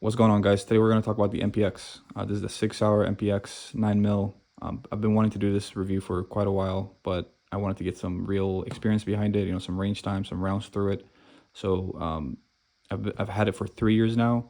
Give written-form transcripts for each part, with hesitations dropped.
What's going on, guys? Today we're going to talk about the MPX. This is the Sig Sauer MPX 9mm. I've been wanting to do this review for quite a while, but I wanted to get some real experience behind it, some range time, some rounds through it. So I've had it for 3 years now,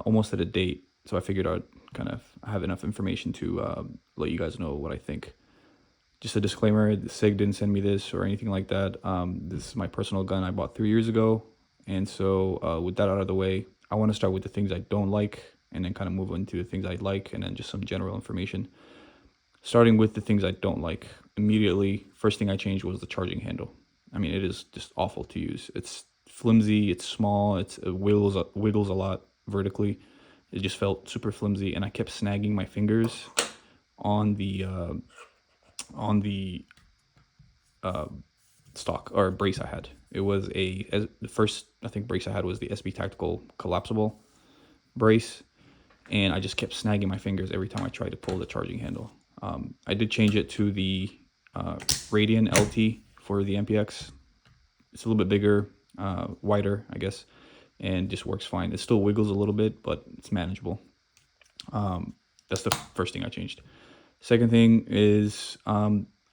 almost at a date. So I figured I'd kind of have enough information to let you guys know what I think. Just a disclaimer, the Sig didn't send me this or anything like that. This is my personal gun I bought 3 years ago. And so with that out of the way, I want to start with the things I don't like and then kind of move into the things I like and then just some general information. Starting with the things I don't like, immediately, first thing I changed was the charging handle. I mean, it is just awful to use. It's flimsy, it's small, it wiggles a lot vertically. It just felt super flimsy, and I kept snagging my fingers on the stock or brace I had. It was the first, I think, brace I had was the SB Tactical collapsible brace, and I just kept snagging my fingers every time I tried to pull the charging handle. I did change it to the Radian LT for the MPX. It's a little bit bigger, wider, I guess, and just works fine. It still wiggles a little bit, but it's manageable. That's the first thing I changed. Second thing is,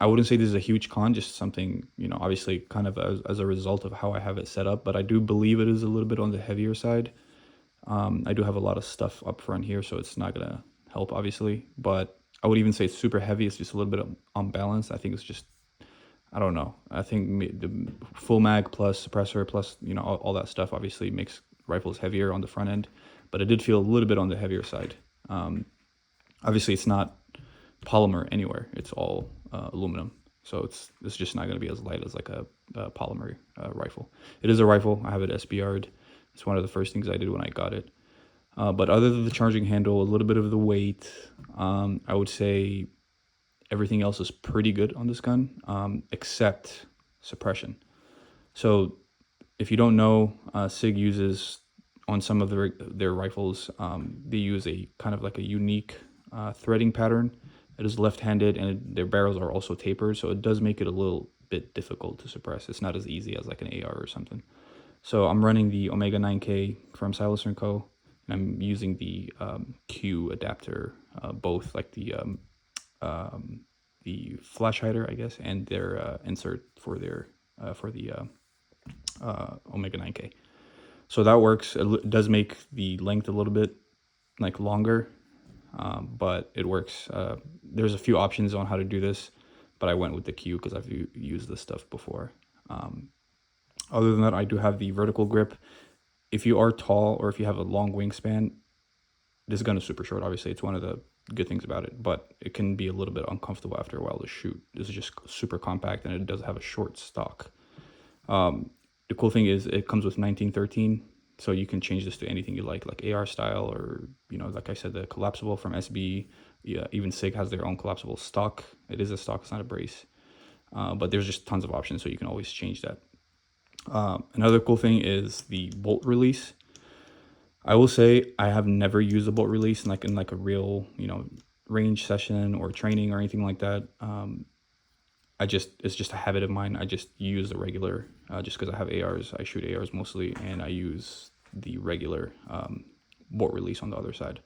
I wouldn't say this is a huge con, just something, obviously kind of as a result of how I have it set up, but I do believe it is a little bit on the heavier side. I do have a lot of stuff up front here, so it's not going to help, obviously, but I would even say it's super heavy. It's just a little bit unbalanced. I think it's just, I don't know. I think the full mag plus suppressor plus, all that stuff obviously makes rifles heavier on the front end, but it did feel a little bit on the heavier side. Obviously, it's not polymer anywhere. It's all aluminum, so it's just not going to be as light as like a polymer rifle. It is a rifle. I have it SBR'd. It's one of the first things I did when I got it. But other than the charging handle, a little bit of the weight, I would say everything else is pretty good on this gun, except suppression. So if you don't know, Sig uses on some of their rifles, they use a kind of like a unique threading pattern. It is left-handed, and their barrels are also tapered, so it does make it a little bit difficult to suppress. It's not as easy as like an AR or something. So I'm running the Omega 9K from Silencer & Co. And I'm using the Q adapter, both like the flash hider, I guess, and their insert for their for the Omega 9K. So that works. It does make the length a little bit like longer, but it works. There's a few options on how to do this, but I went with the Q because I've used this stuff before. Other than that, I do have the vertical grip. If you are tall or if you have a long wingspan, this gun is super short. Obviously, it's one of the good things about it, but it can be a little bit uncomfortable after a while to shoot. This is just super compact, and it does have a short stock. The cool thing is it comes with 1913, so you can change this to anything you like AR style, or like I said, the collapsible from SB. Yeah, even Sig has their own collapsible stock. It is a stock, it's not a brace, but there's just tons of options, so you can always change that. Another cool thing is the bolt release. I will say I have never used a bolt release in like a real range session or training or anything like that. It's just a habit of mine. I just use the regular, just because I have ARs. I shoot ARs mostly, and I use the regular bolt release on the other side.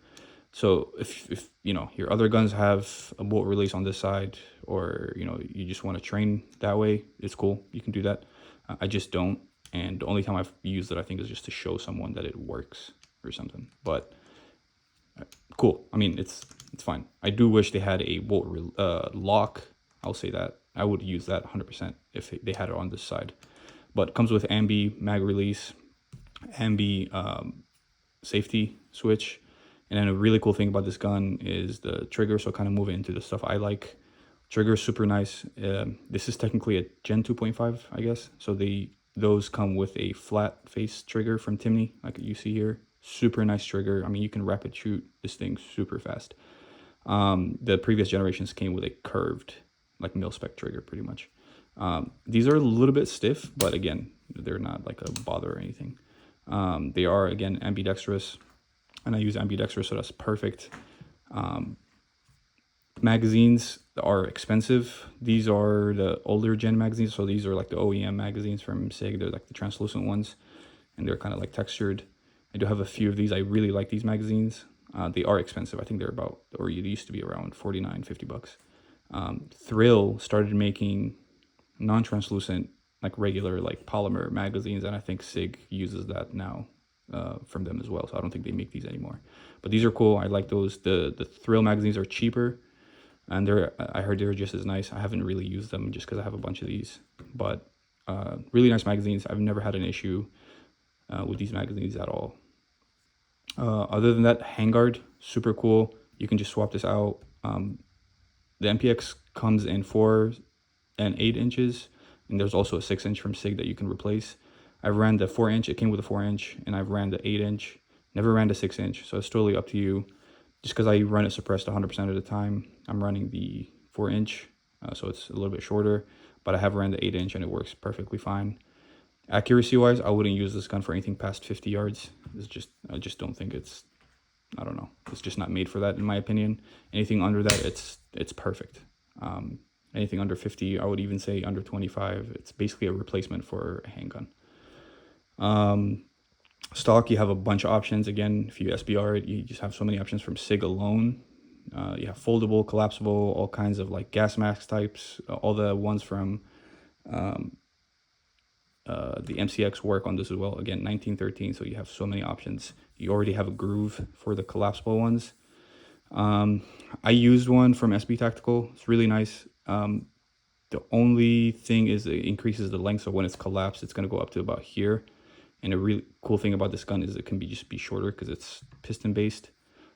So if your other guns have a bolt release on this side, or you just want to train that way, it's cool. You can do that. I just don't, and the only time I've used it, I think, is just to show someone that it works or something. But cool. I mean, it's fine. I do wish they had a bolt lock. I'll say that I would use that 100% if they had it on this side. But it comes with ambi mag release, ambi safety switch, and then a really cool thing about this gun is the trigger. So kind of moving into the stuff I like. Trigger is super nice. This is technically a Gen 2.5, I guess. So those come with a flat face trigger from Timney, like you see here. Super nice trigger. I mean, you can rapid shoot this thing super fast. The previous generations came with a curved, like mil-spec trigger, pretty much. These are a little bit stiff, but again, they're not like a bother or anything. They are, again, ambidextrous, and I use ambidextrous, so that's perfect. Magazines are expensive. These are the older gen magazines, so these are like the OEM magazines from Sig. They're like the translucent ones, and they're kind of like textured. I do have a few of these. I really like these magazines. They are expensive. I think they're about, or it used to be around 49, 50 bucks. Thrill started making non-translucent, like regular, like polymer magazines, and I think Sig uses that now from them as well. So I don't think they make these anymore. But these are cool. I like those. The Thrill magazines are cheaper, and I heard they're just as nice. I haven't really used them just because I have a bunch of these, but really nice magazines. I've never had an issue with these magazines at all. Other than that, Handguard, super cool. You can just swap this out. The MPX comes in 4 and 8 inches, and there's also a 6-inch from Sig that you can replace. I've ran the 4-inch. It came with a 4-inch, and I've ran the 8-inch. Never ran the 6-inch, so it's totally up to you. Just because I run it suppressed 100% of the time, I'm running the 4-inch, so it's a little bit shorter. But I have ran the 8-inch, and it works perfectly fine. Accuracy-wise, I wouldn't use this gun for anything past 50 yards. I just don't think it's, I don't know. It's just not made for that, in my opinion. Anything under that, it's perfect. Anything under 50, I would even say under 25. It's basically a replacement for a handgun. Stock, you have a bunch of options. Again, if you SBR it, you just have so many options from Sig alone. You have foldable, collapsible, all kinds of like gas mask types. All the ones from the MCX work on this as well. Again, 1913, so you have so many options. You already have a groove for the collapsible ones. I used one from SB Tactical. It's really nice. The only thing is it increases the length, so when it's collapsed, it's going to go up to about here. And a really cool thing about this gun is it can just be shorter because it's piston based.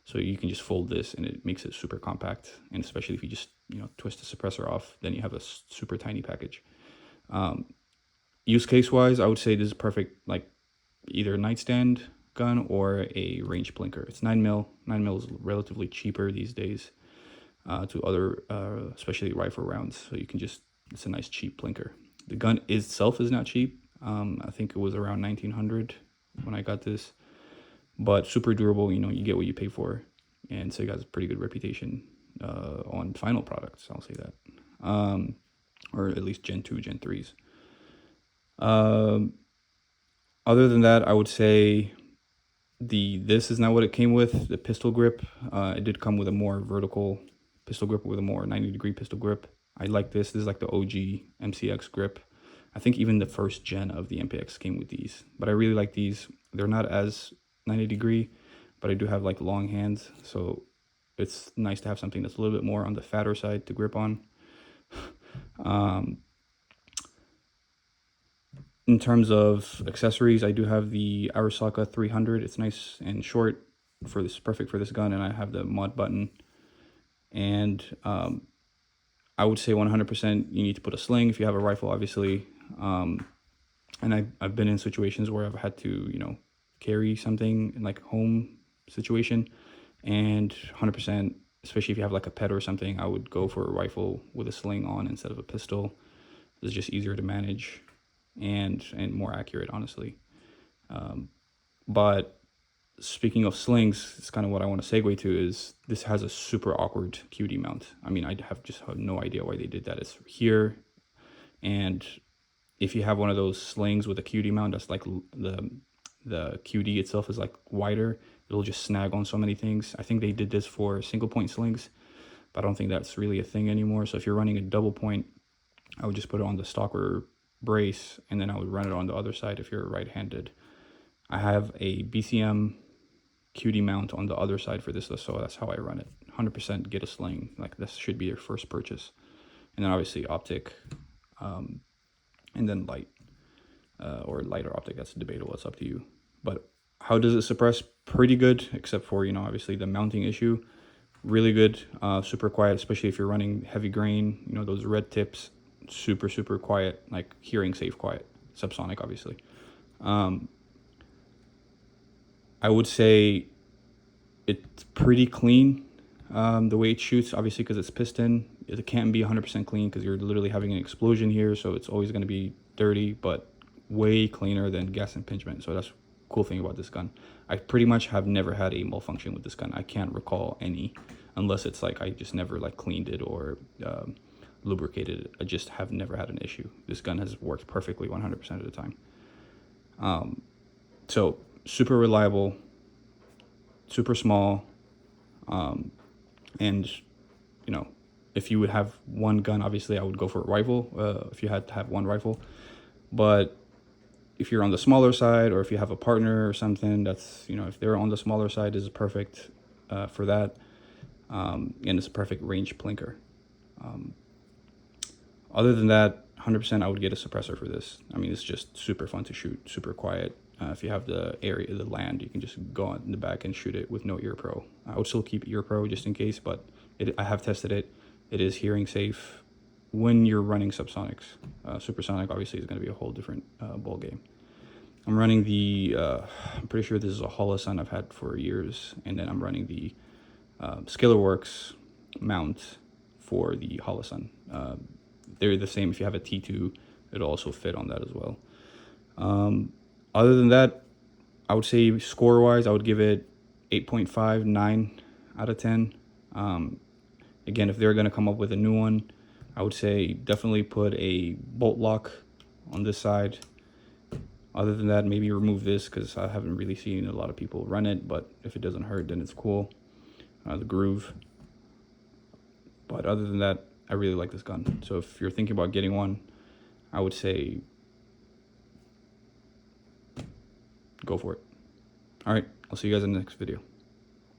So you can just fold this and it makes it super compact. And especially if you just, twist the suppressor off, then you have a super tiny package. Use case wise, I would say this is perfect, like either a nightstand gun or a range blinker. It's 9mm. 9mm is relatively cheaper these days to other, especially rifle rounds. So you can it's a nice cheap blinker. The gun itself is not cheap. I think it was around 1900 when I got this, but super durable. You get what you pay for, and Sig has a pretty good reputation on final products. I'll say that, or at least Gen 2, Gen 3s. Other than that, I would say this is not what it came with. The pistol grip, it did come with a more vertical pistol grip with a more 90-degree pistol grip. I like this. This is like the OG MCX grip. I think even the first gen of the MPX came with these, but I really like these. They're not as 90-degree, but I do have like long hands, so it's nice to have something that's a little bit more on the fatter side to grip on. In terms of accessories, I do have the Arasaka 300. It's nice and short perfect for this gun, and I have the mod button. And I would say 100% you need to put a sling if you have a rifle, obviously. And I've been in situations where I've had to, carry something in like home situation, and 100%, especially if you have like a pet or something, I would go for a rifle with a sling on instead of a pistol. It's just easier to manage and more accurate, honestly. But speaking of slings, it's kind of what I want to segue to. Is this has a super awkward QD mount. I mean, I have no idea why they did that. It's here, and if you have one of those slings with a QD mount, that's like the QD itself is like wider, it'll just snag on so many things. I think they did this for single point slings, but I don't think that's really a thing anymore. So if you're running a double point, I would just put it on the stalker brace, and then I would run it on the other side if you're right-handed. I have a BCM QD mount on the other side for this, so that's how I run it. 100% get a sling. Like, this should be your first purchase. And then obviously optic, and then light, or light or optic. That's debatable. It's up to you. But how does it suppress? Pretty good, except for, obviously the mounting issue. Really good, super quiet, especially if you're running heavy grain, those red tips, super, super quiet, like hearing safe quiet, subsonic, obviously. I would say it's pretty clean, the way it shoots, obviously, because it's piston. It can't be 100% clean because you're literally having an explosion here, so it's always going to be dirty, but way cleaner than gas impingement. So that's a cool thing about this gun. I pretty much have never had a malfunction with this gun. I can't recall any, unless it's like I just never like cleaned it or lubricated it. I just have never had an issue. This gun has worked perfectly 100% of the time. So super reliable, super small, and you know, if you would have one gun, obviously I would go for a rifle. If you had to have one rifle, but if you're on the smaller side, or if you have a partner or something, that's, you know, if they're on the smaller side, this is perfect for that. And it's a perfect range plinker. Other than that, 100% I would get a suppressor for this. I mean, it's just super fun to shoot, super quiet. If you have the area, the land, you can just go on in the back and shoot it with no ear pro. I would still keep ear pro just in case, but I have tested it. It is hearing safe when you're running subsonics. Supersonic obviously is going to be a whole different ball game. I'm running the, I'm pretty sure this is a Holosun I've had for years, and then I'm running the Skillerworks mount for the Holosun. They're the same. If you have a T2, it'll also fit on that as well. Other than that, I would say score-wise, I would give it 8.5, 9 out of 10. Again, if they're going to come up with a new one, I would say definitely put a bolt lock on this side. Other than that, maybe remove this because I haven't really seen a lot of people run it, but if it doesn't hurt, then it's cool. The groove. But other than that, I really like this gun. So if you're thinking about getting one, I would say go for it. All right, I'll see you guys in the next video.